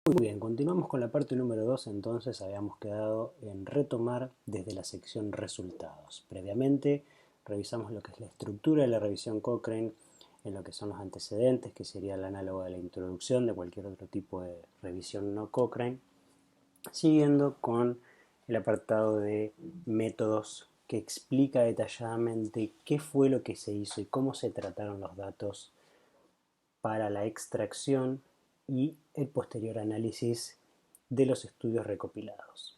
Muy bien, continuamos con la parte número 2. Entonces habíamos quedado en retomar desde la sección resultados. Previamente revisamos lo que es la estructura de la revisión Cochrane, en lo que son los antecedentes, que sería el análogo de la introducción de cualquier otro tipo de revisión no Cochrane, siguiendo con el apartado de métodos, que explica detalladamente qué fue lo que se hizo y cómo se trataron los datos para la extracción y el posterior análisis de los estudios recopilados.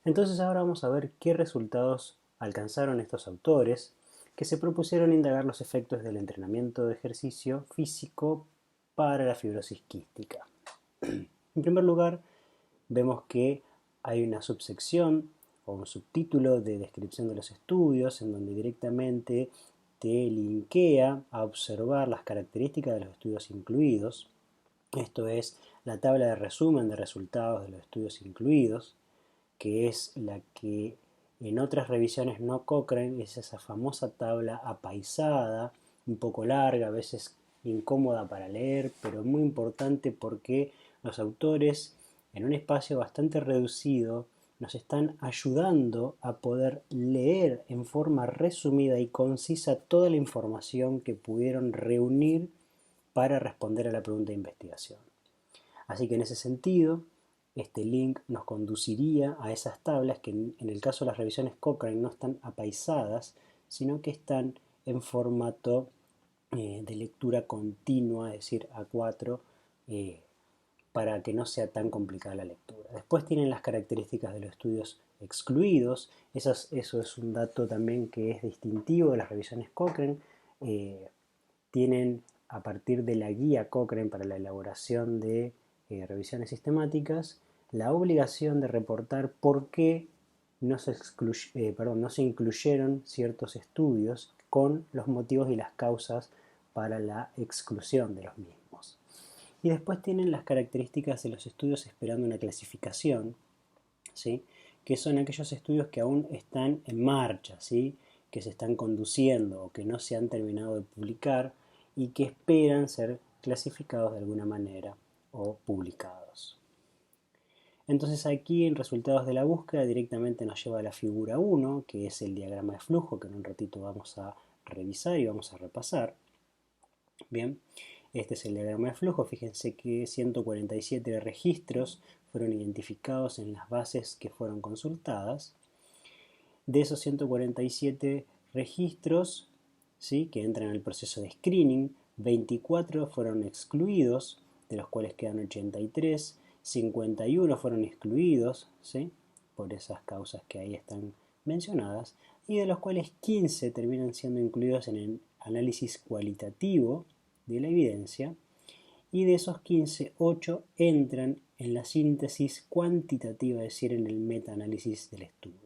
Entonces ahora vamos a ver qué resultados alcanzaron estos autores que se propusieron indagar los efectos del entrenamiento de ejercicio físico para la fibrosis quística. En primer lugar, vemos que hay una subsección o un subtítulo de descripción de los estudios en donde directamente te linkea a observar las características de los estudios incluidos. Esto es la tabla de resumen de resultados de los estudios incluidos, que es la que en otras revisiones no Cochrane es esa famosa tabla apaisada, un poco larga, a veces incómoda para leer, pero muy importante porque los autores en un espacio bastante reducido nos están ayudando a poder leer en forma resumida y concisa toda la información que pudieron reunir para responder a la pregunta de investigación. Así que en ese sentido, este link nos conduciría a esas tablas que en el caso de las revisiones Cochrane no están apaisadas, sino que están en formato de lectura continua, es decir, A4, para que no sea tan complicada la lectura. Después tienen las características de los estudios excluidos. Eso es un dato también que es distintivo de las revisiones Cochrane. Tienen, a partir de la guía Cochrane para la elaboración de revisiones sistemáticas, la obligación de reportar por qué no se incluyeron ciertos estudios con los motivos y las causas para la exclusión de los mismos. Y después tienen las características de los estudios esperando una clasificación, ¿sí? Que son aquellos estudios que aún están en marcha, ¿sí? Que se están conduciendo o que no se han terminado de publicar y que esperan ser clasificados de alguna manera o publicados. Entonces aquí en resultados de la búsqueda directamente nos lleva a la figura 1, que es el diagrama de flujo, que en un ratito vamos a revisar y vamos a repasar. Bien, este es el diagrama de flujo. Fíjense que 147 registros fueron identificados en las bases que fueron consultadas. De esos 147 registros, ¿sí?, que entran en el proceso de screening, 24 fueron excluidos, de los cuales quedan 83, 51 fueron excluidos, ¿sí?, por esas causas que ahí están mencionadas, y de los cuales 15 terminan siendo incluidos en el análisis cualitativo de la evidencia, y de esos 15, 8 entran en la síntesis cuantitativa, es decir, en el metaanálisis del estudio.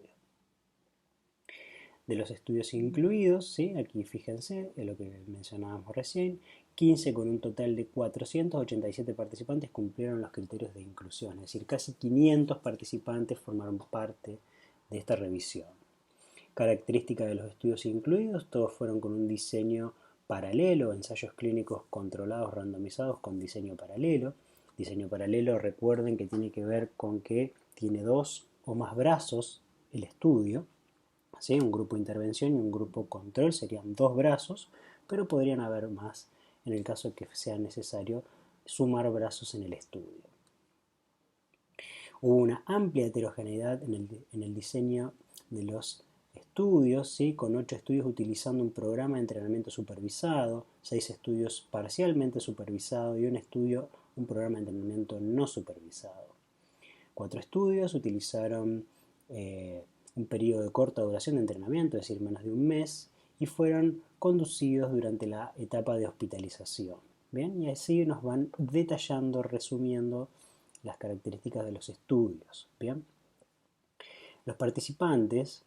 De los estudios incluidos, ¿sí?, aquí fíjense en lo que mencionábamos recién, 15 con un total de 487 participantes cumplieron los criterios de inclusión, es decir, casi 500 participantes formaron parte de esta revisión. Característica de los estudios incluidos, todos fueron con un diseño paralelo, ensayos clínicos controlados randomizados con diseño paralelo. Diseño paralelo, recuerden que tiene que ver con que tiene dos o más brazos el estudio, ¿sí? Un grupo de intervención y un grupo control serían dos brazos, pero podrían haber más en el caso que sea necesario sumar brazos en el estudio. Hubo una amplia heterogeneidad en el diseño de los estudios, ¿sí?, con 8 estudios utilizando un programa de entrenamiento supervisado, 6 estudios parcialmente supervisados y un programa de entrenamiento no supervisado. 4 estudios utilizaron un periodo de corta duración de entrenamiento, es decir, menos de un mes, y fueron conducidos durante la etapa de hospitalización. Bien, y así nos van detallando, resumiendo las características de los estudios. Bien, los participantes,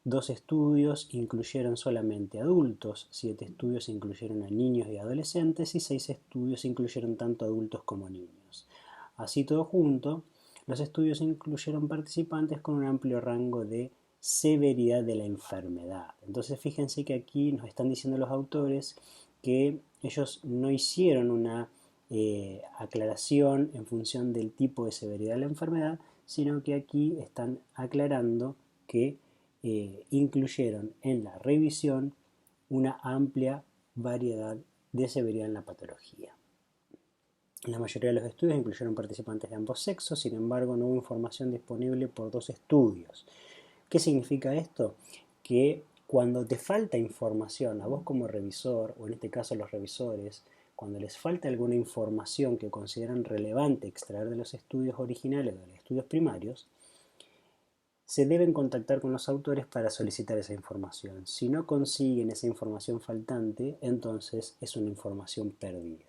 2 estudios incluyeron solamente adultos, 7 estudios incluyeron a niños y adolescentes y 6 estudios incluyeron tanto adultos como niños. Así todo junto, los estudios incluyeron participantes con un amplio rango de severidad de la enfermedad. Entonces fíjense que aquí nos están diciendo los autores que ellos no hicieron una aclaración en función del tipo de severidad de la enfermedad, sino que aquí están aclarando que incluyeron en la revisión una amplia variedad de severidad en la patología. La mayoría de los estudios incluyeron participantes de ambos sexos, sin embargo no hubo información disponible por 2 estudios. ¿Qué significa esto? Que cuando te falta información, a vos como revisor, o en este caso los revisores, cuando les falta alguna información que consideran relevante extraer de los estudios originales o de los estudios primarios, se deben contactar con los autores para solicitar esa información. Si no consiguen esa información faltante, entonces es una información perdida.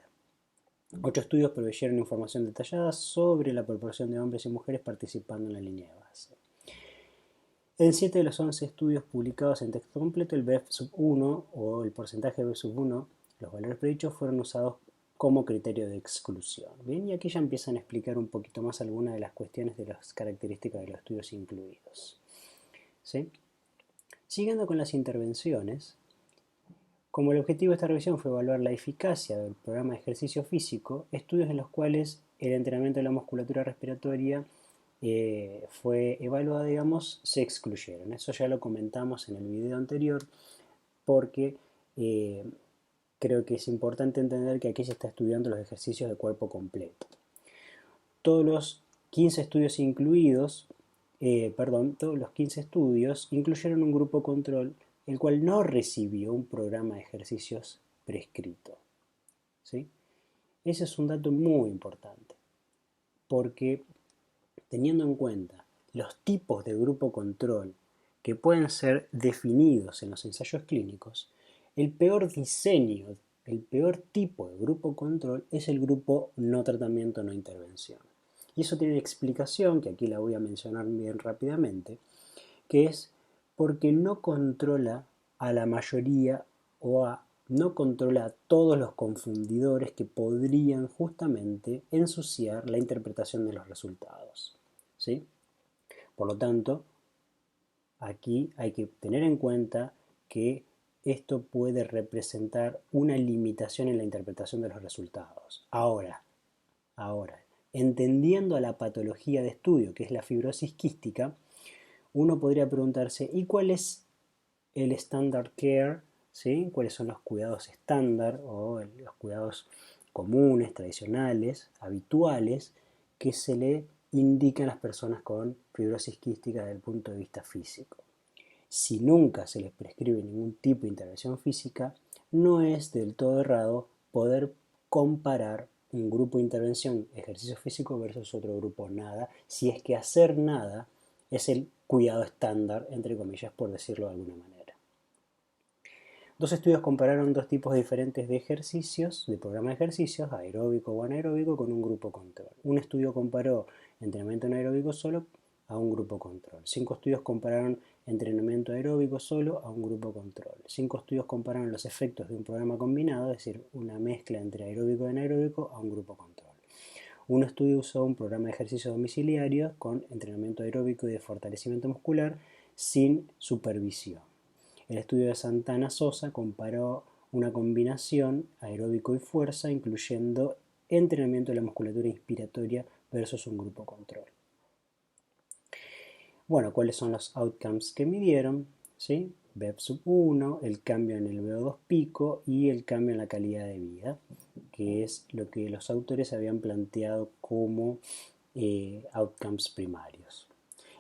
8 estudios proveyeron información detallada sobre la proporción de hombres y mujeres participando en la línea de base. En 7 de los 11 estudios publicados en texto completo, el BEF1 o el porcentaje de BEF1, los valores predichos, fueron usados como criterio de exclusión. Bien, y aquí ya empiezan a explicar un poquito más algunas de las cuestiones de las características de los estudios incluidos. ¿Sí? Siguiendo con las intervenciones, como el objetivo de esta revisión fue evaluar la eficacia del programa de ejercicio físico, estudios en los cuales el entrenamiento de la musculatura respiratoria fue evaluada, digamos, se excluyeron. Eso ya lo comentamos en el video anterior porque creo que es importante entender que aquí se está estudiando los ejercicios de cuerpo completo. Todos los 15 estudios incluidos, todos los 15 estudios incluyeron un grupo control el cual no recibió un programa de ejercicios prescrito. ¿Sí? Ese es un dato muy importante, porque teniendo en cuenta los tipos de grupo control que pueden ser definidos en los ensayos clínicos, el peor diseño, el peor tipo de grupo control es el grupo no tratamiento, no intervención. Y eso tiene una explicación, que aquí la voy a mencionar bien rápidamente, que es porque no controla a la mayoría no controla a todos los confundidores que podrían justamente ensuciar la interpretación de los resultados. ¿Sí? Por lo tanto, aquí hay que tener en cuenta que esto puede representar una limitación en la interpretación de los resultados. Ahora, entendiendo a la patología de estudio, que es la fibrosis quística, uno podría preguntarse, ¿y cuál es el standard care? ¿Sí? ¿Cuáles son los cuidados estándar o los cuidados comunes, tradicionales, habituales, que se le indican a las personas con fibrosis quística desde el punto de vista físico? Si nunca se les prescribe ningún tipo de intervención física, no es del todo errado poder comparar un grupo de intervención ejercicio físico versus otro grupo nada, si es que hacer nada es el cuidado estándar, entre comillas, por decirlo de alguna manera. 2 estudios compararon 2 tipos diferentes de ejercicios, de programa de ejercicios, aeróbico o anaeróbico, con un grupo control. Un estudio comparó entrenamiento anaeróbico solo a un grupo control. 5 estudios compararon entrenamiento aeróbico solo a un grupo control. 5 estudios compararon los efectos de un programa combinado, es decir, una mezcla entre aeróbico y anaeróbico, a un grupo control. Un estudio usó un programa de ejercicio domiciliario con entrenamiento aeróbico y de fortalecimiento muscular sin supervisión. El estudio de Santana Sosa comparó una combinación aeróbico y fuerza, incluyendo entrenamiento de la musculatura inspiratoria versus un grupo control. Bueno, ¿cuáles son los outcomes que midieron? ¿Sí? BEP1, el cambio en el VO2 pico y el cambio en la calidad de vida, que es lo que los autores habían planteado como outcomes primarios.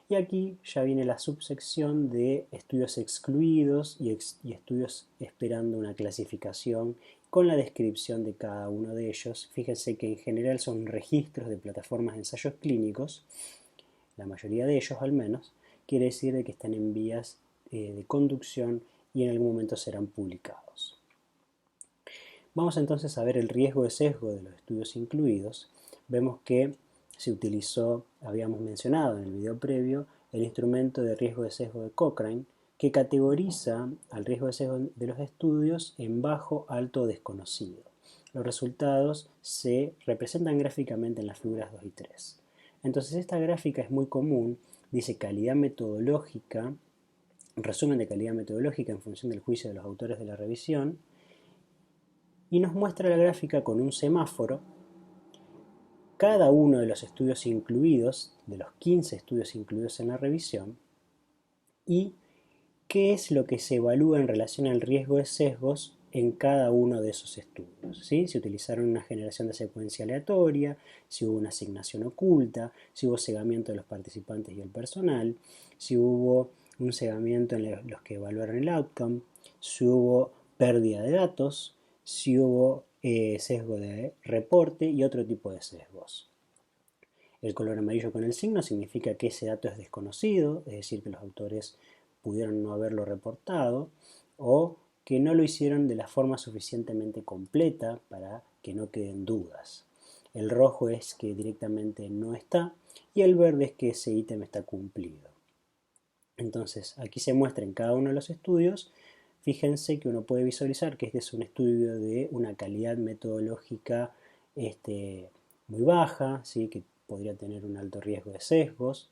Y aquí ya viene la subsección de estudios excluidos y estudios esperando una clasificación con la descripción de cada uno de ellos. Fíjense que en general son registros de plataformas de ensayos clínicos, la mayoría de ellos al menos, quiere decir de que están en vías de conducción y en algún momento serán publicados. Vamos entonces a ver el riesgo de sesgo de los estudios incluidos. Vemos que se utilizó, habíamos mencionado en el video previo, el instrumento de riesgo de sesgo de Cochrane, que categoriza al riesgo de sesgo de los estudios en bajo, alto o desconocido. Los resultados se representan gráficamente en las figuras 2 y 3. Entonces esta gráfica es muy común, dice calidad metodológica, resumen de calidad metodológica en función del juicio de los autores de la revisión, y nos muestra la gráfica con un semáforo cada uno de los estudios incluidos, de los 15 estudios incluidos en la revisión, y qué es lo que se evalúa en relación al riesgo de sesgos en cada uno de esos estudios. ¿Sí? Si utilizaron una generación de secuencia aleatoria, si hubo una asignación oculta, si hubo cegamiento de los participantes y el personal, si hubo un cegamiento en los que evaluaron el outcome, si hubo pérdida de datos, si hubo sesgo de reporte y otro tipo de sesgos. El color amarillo con el signo significa que ese dato es desconocido, es decir, que los autores pudieron no haberlo reportado o que no lo hicieron de la forma suficientemente completa para que no queden dudas. El rojo es que directamente no está y el verde es que ese ítem está cumplido. Entonces, aquí se muestra en cada uno de los estudios. Fíjense que uno puede visualizar que este es un estudio de una calidad metodológica muy baja, ¿sí? Que podría tener un alto riesgo de sesgos.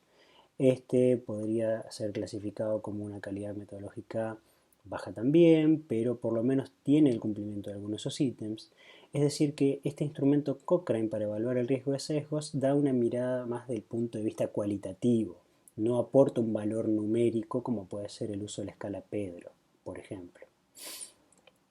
Este podría ser clasificado como una calidad metodológica baja también, pero por lo menos tiene el cumplimiento de algunos de esos ítems. Es decir, que este instrumento Cochrane para evaluar el riesgo de sesgos da una mirada más del punto de vista cualitativo. No aporta un valor numérico como puede ser el uso de la escala Pedro, por ejemplo.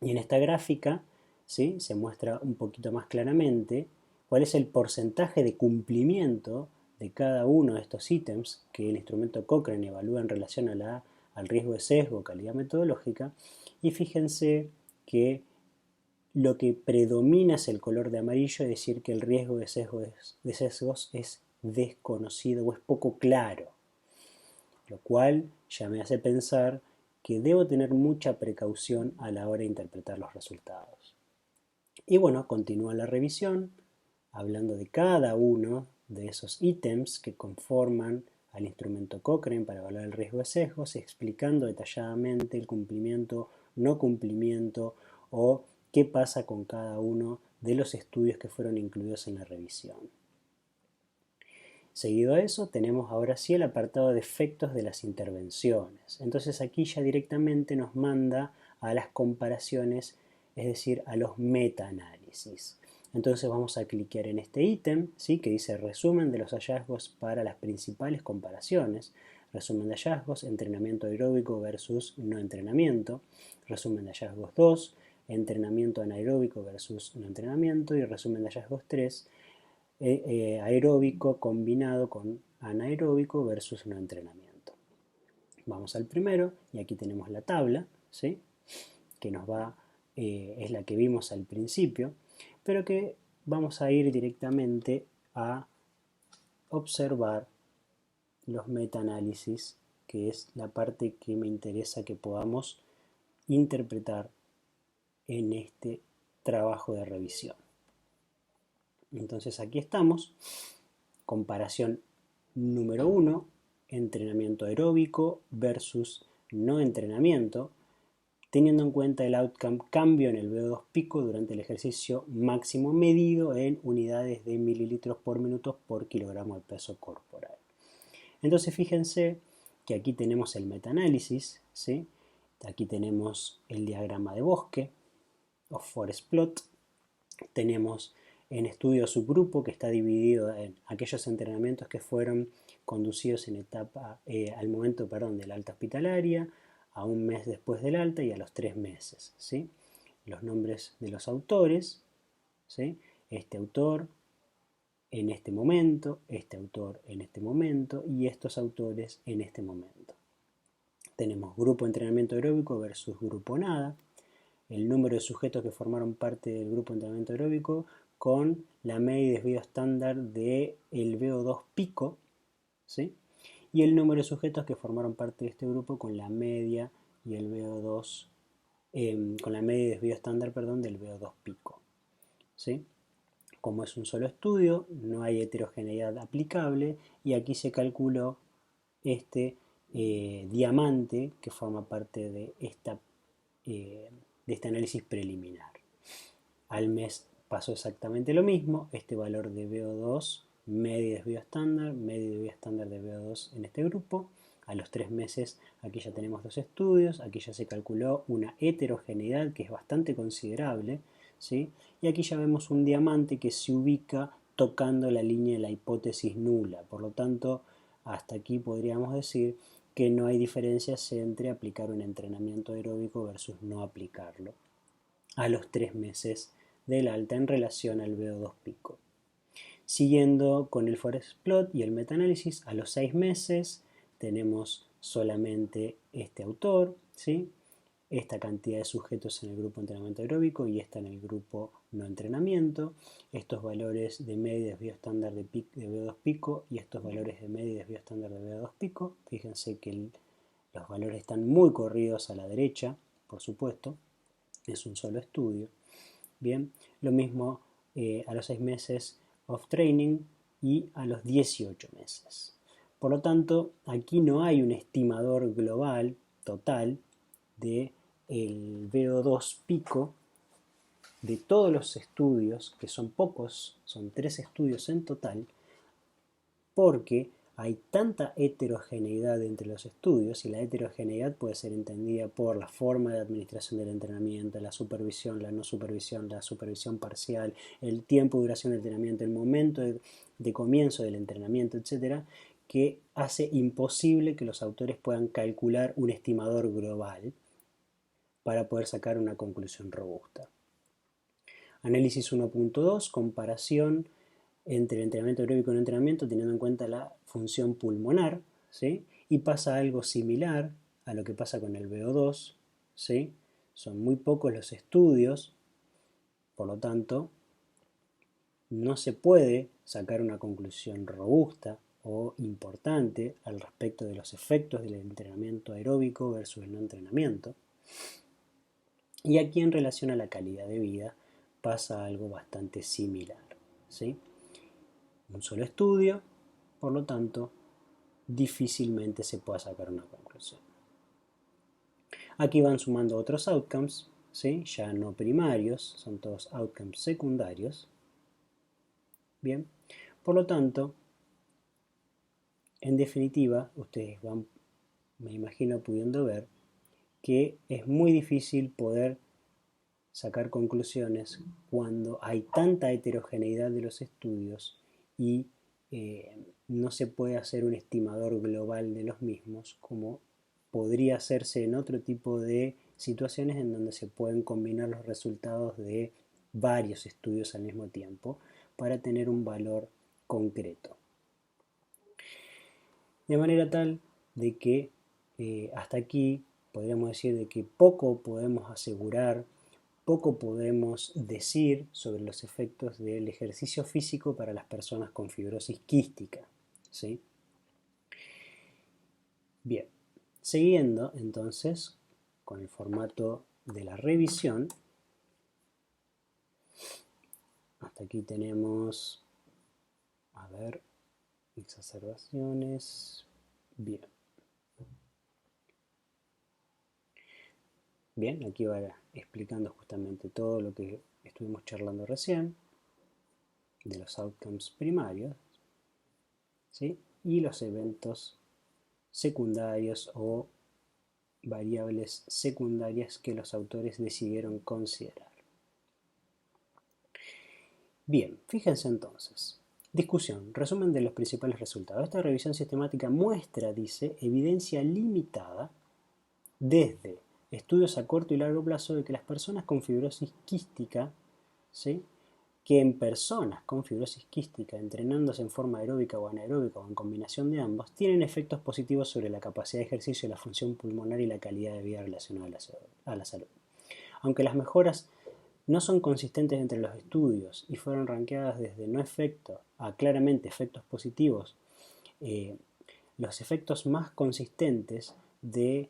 Y en esta gráfica, ¿sí?, se muestra un poquito más claramente cuál es el porcentaje de cumplimiento de cada uno de estos ítems que el instrumento Cochrane evalúa en relación al riesgo de sesgo o calidad metodológica. Y fíjense que lo que predomina es el color de amarillo, es decir, que el riesgo de sesgos es desconocido o es poco claro, lo cual ya me hace pensar que debo tener mucha precaución a la hora de interpretar los resultados. Y bueno, continúa la revisión, hablando de cada uno de esos ítems que conforman al instrumento Cochrane para evaluar el riesgo de sesgos, explicando detalladamente el cumplimiento, no cumplimiento o qué pasa con cada uno de los estudios que fueron incluidos en la revisión. Seguido a eso tenemos ahora sí el apartado de efectos de las intervenciones. Entonces aquí ya directamente nos manda a las comparaciones, es decir, a los metaanálisis. Entonces vamos a cliquear en este ítem, ¿sí?, que dice resumen de los hallazgos para las principales comparaciones. Resumen de hallazgos, entrenamiento aeróbico versus no entrenamiento. Resumen de hallazgos 2, entrenamiento anaeróbico versus no entrenamiento. Y resumen de hallazgos 3, aeróbico combinado con anaeróbico versus no entrenamiento. Vamos al primero y aquí tenemos la tabla, ¿sí?, que nos va, es la que vimos al principio, pero que vamos a ir directamente a observar los metaanálisis, que es la parte que me interesa que podamos interpretar en este trabajo de revisión. Entonces aquí estamos, comparación número 1, entrenamiento aeróbico versus no entrenamiento, teniendo en cuenta el outcome cambio en el VO2 pico durante el ejercicio máximo medido en unidades de mililitros por minuto por kilogramo de peso corporal. Entonces fíjense que aquí tenemos el metaanálisis, ¿sí? Aquí tenemos el diagrama de bosque o forest plot, tenemos en estudio subgrupo que está dividido en aquellos entrenamientos que fueron conducidos en etapa, al momento de la alta hospitalaria, a un mes después del alta y a los 3 meses. ¿Sí? Los nombres de los autores, ¿sí?, este autor en este momento, este autor en este momento y estos autores en este momento. Tenemos grupo entrenamiento aeróbico versus grupo nada, el número de sujetos que formaron parte del grupo de entrenamiento aeróbico con la media y desvío estándar del VO2 pico, ¿sí?, y el número de sujetos que formaron parte de este grupo con la media y el VO2, con la media y desvío estándar, del VO2 pico, ¿sí? Como es un solo estudio, no hay heterogeneidad aplicable y aquí se calculó este diamante que forma parte de este análisis preliminar. Al mes pasó exactamente lo mismo, este valor de VO2, media y desvío estándar, media y desvío estándar de VO2 en este grupo. A los 3 meses aquí ya tenemos 2 estudios, aquí ya se calculó una heterogeneidad que es bastante considerable, ¿sí? Y aquí ya vemos un diamante que se ubica tocando la línea de la hipótesis nula. Por lo tanto, hasta aquí podríamos decir que no hay diferencias entre aplicar un entrenamiento aeróbico versus no aplicarlo a los 3 meses del alta en relación al VO2 pico. Siguiendo con el forest plot y el metaanálisis, a los 6 meses tenemos solamente este autor, ¿sí? Esta cantidad de sujetos en el grupo entrenamiento aeróbico y esta en el grupo no entrenamiento, estos valores de media y desvío estándar de VO2 pico y estos valores de media y desvío estándar de VO2 pico. Fíjense que los valores están muy corridos a la derecha, por supuesto, es un solo estudio. Bien, lo mismo a los 6 meses of training y a los 18 meses. Por lo tanto, aquí no hay un estimador global total de el VO2 pico de todos los estudios, que son pocos, son 3 estudios en total, porque hay tanta heterogeneidad entre los estudios, y la heterogeneidad puede ser entendida por la forma de administración del entrenamiento, la supervisión, la no supervisión, la supervisión parcial, el tiempo de duración del entrenamiento, el momento de comienzo del entrenamiento, etc., que hace imposible que los autores puedan calcular un estimador global para poder sacar una conclusión robusta. Análisis 1.2, comparación entre el entrenamiento aeróbico y el entrenamiento teniendo en cuenta la función pulmonar, ¿sí? Y pasa algo similar a lo que pasa con el VO2, ¿sí? Son muy pocos los estudios, por lo tanto, no se puede sacar una conclusión robusta o importante al respecto de los efectos del entrenamiento aeróbico versus el no entrenamiento. Y aquí en relación a la calidad de vida pasa algo bastante similar, ¿sí? Un solo estudio, por lo tanto, difícilmente se pueda sacar una conclusión. Aquí van sumando otros outcomes, ¿sí? Ya no primarios, son todos outcomes secundarios. Bien, por lo tanto, en definitiva, ustedes van, me imagino, pudiendo ver que es muy difícil poder sacar conclusiones cuando hay tanta heterogeneidad de los estudios y no se puede hacer un estimador global de los mismos como podría hacerse en otro tipo de situaciones en donde se pueden combinar los resultados de varios estudios al mismo tiempo para tener un valor concreto. De manera tal de que hasta aquí podríamos decir de que poco podemos asegurar, poco podemos decir sobre los efectos del ejercicio físico para las personas con fibrosis quística, ¿sí? Bien, siguiendo entonces con el formato de la revisión, hasta aquí tenemos, a ver, exacerbaciones, bien. Bien, aquí va explicando justamente todo lo que estuvimos charlando recién, de los outcomes primarios, ¿sí? Y los eventos secundarios o variables secundarias que los autores decidieron considerar. Bien, fíjense entonces. Discusión, resumen de los principales resultados. Esta revisión sistemática muestra, dice, evidencia limitada desde estudios a corto y largo plazo de que las personas con fibrosis quística, ¿sí? Que en personas con fibrosis quística, entrenándose en forma aeróbica o anaeróbica o en combinación de ambos, tienen efectos positivos sobre la capacidad de ejercicio, la función pulmonar y la calidad de vida relacionada a la salud. Aunque las mejoras no son consistentes entre los estudios y fueron rankeadas desde no efecto a claramente efectos positivos, los efectos más consistentes de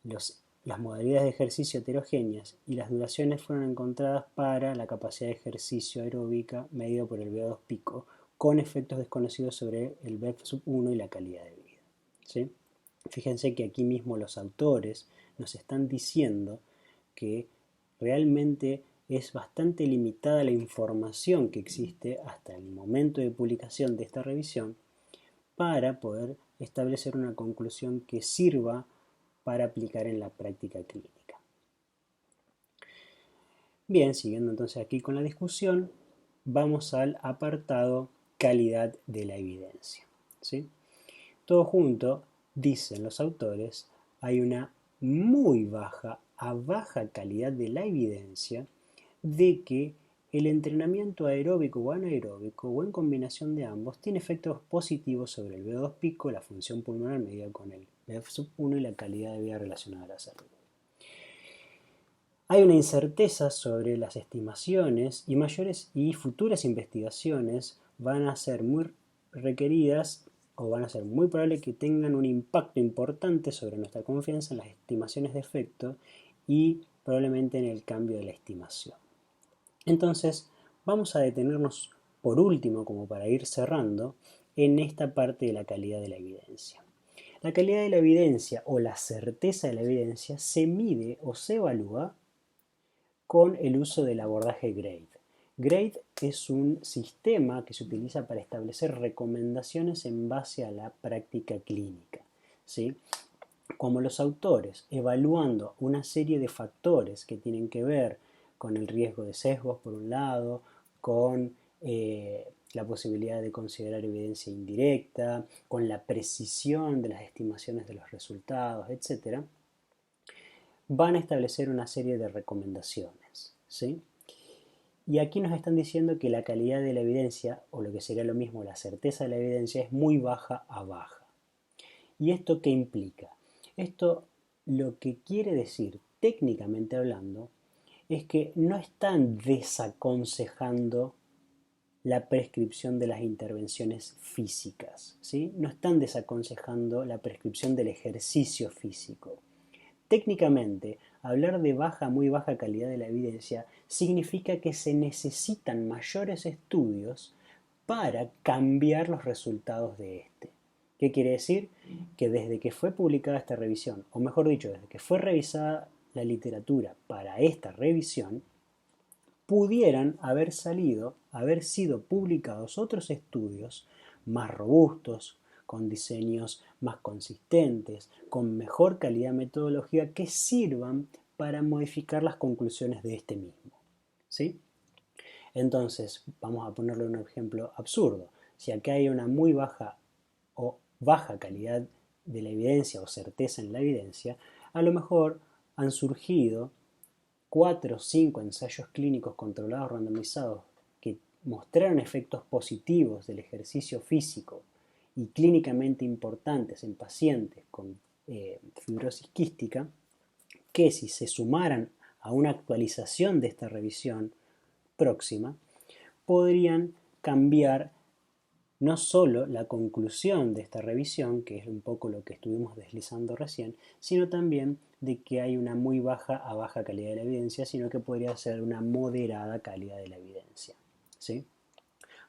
las modalidades de ejercicio heterogéneas y las duraciones fueron encontradas para la capacidad de ejercicio aeróbica medido por el VO2 pico, con efectos desconocidos sobre el VEF1 y la calidad de vida, ¿sí? Fíjense que aquí mismo los autores nos están diciendo que realmente es bastante limitada la información que existe hasta el momento de publicación de esta revisión para poder establecer una conclusión que sirva para aplicar en la práctica clínica. Bien, siguiendo entonces aquí con la discusión, vamos al apartado calidad de la evidencia, ¿sí? Todo junto, dicen los autores, hay una muy baja a baja calidad de la evidencia de que el entrenamiento aeróbico o anaeróbico o en combinación de ambos tiene efectos positivos sobre el VO2 pico, la función pulmonar medida con el BF1 y la calidad de vida relacionada a la salud. Hay una incerteza sobre las estimaciones y mayores y futuras investigaciones van a ser muy requeridas o van a ser muy probable que tengan un impacto importante sobre nuestra confianza en las estimaciones de efecto y probablemente en el cambio de la estimación. Entonces, vamos a detenernos por último, como para ir cerrando, en esta parte de la calidad de la evidencia. La calidad de la evidencia o la certeza de la evidencia se mide o se evalúa con el uso del abordaje GRADE. GRADE es un sistema que se utiliza para establecer recomendaciones en base a la práctica clínica, ¿sí? Como los autores, evaluando una serie de factores que tienen que ver con el riesgo de sesgos por un lado, con la posibilidad de considerar evidencia indirecta, con la precisión de las estimaciones de los resultados, etc., van a establecer una serie de recomendaciones, ¿sí? Y aquí nos están diciendo que la calidad de la evidencia, o lo que sería lo mismo, la certeza de la evidencia, es muy baja a baja. ¿Y esto qué implica? Esto lo que quiere decir, técnicamente hablando, es que no están desaconsejando la prescripción de las intervenciones físicas, ¿sí? No están desaconsejando la prescripción del ejercicio físico. Técnicamente, hablar de baja, muy baja calidad de la evidencia significa que se necesitan mayores estudios para cambiar los resultados de este. ¿Qué quiere decir? Que desde que fue publicada esta revisión, o mejor dicho, desde que fue revisada la literatura para esta revisión, pudieran haber sido publicados otros estudios más robustos, con diseños más consistentes, con mejor calidad metodológica que sirvan para modificar las conclusiones de este mismo, ¿sí? Entonces, vamos a ponerle un ejemplo absurdo. Si acá hay una muy baja o baja calidad de la evidencia o certeza en la evidencia, a lo mejor han surgido 4 o 5 ensayos clínicos controlados randomizados que mostraron efectos positivos del ejercicio físico y clínicamente importantes en pacientes con fibrosis quística, que si se sumaran a una actualización de esta revisión próxima, podrían cambiar no solo la conclusión de esta revisión, que es un poco lo que estuvimos deslizando recién, sino también de que hay una muy baja a baja calidad de la evidencia, sino que podría ser una moderada calidad de la evidencia, ¿sí?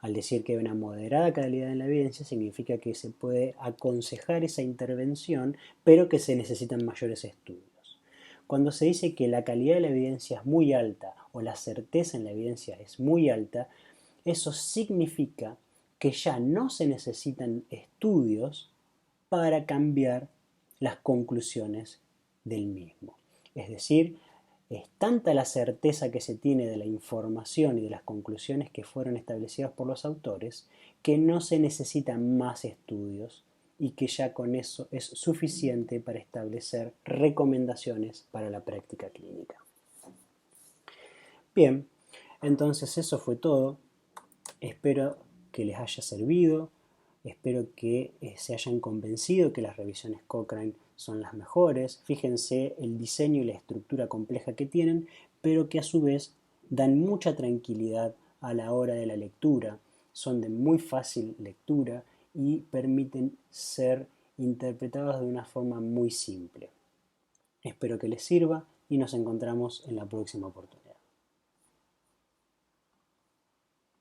Al decir que hay una moderada calidad en la evidencia, significa que se puede aconsejar esa intervención, pero que se necesitan mayores estudios. Cuando se dice que la calidad de la evidencia es muy alta o la certeza en la evidencia es muy alta, eso significa que ya no se necesitan estudios para cambiar las conclusiones del mismo. Es decir, es tanta la certeza que se tiene de la información y de las conclusiones que fueron establecidas por los autores que no se necesitan más estudios y que ya con eso es suficiente para establecer recomendaciones para la práctica clínica. Bien, entonces eso fue todo. Espero que les haya servido, espero que se hayan convencido que las revisiones Cochrane son las mejores. Fíjense el diseño y la estructura compleja que tienen, pero que a su vez dan mucha tranquilidad a la hora de la lectura, son de muy fácil lectura y permiten ser interpretados de una forma muy simple. Espero que les sirva y nos encontramos en la próxima oportunidad.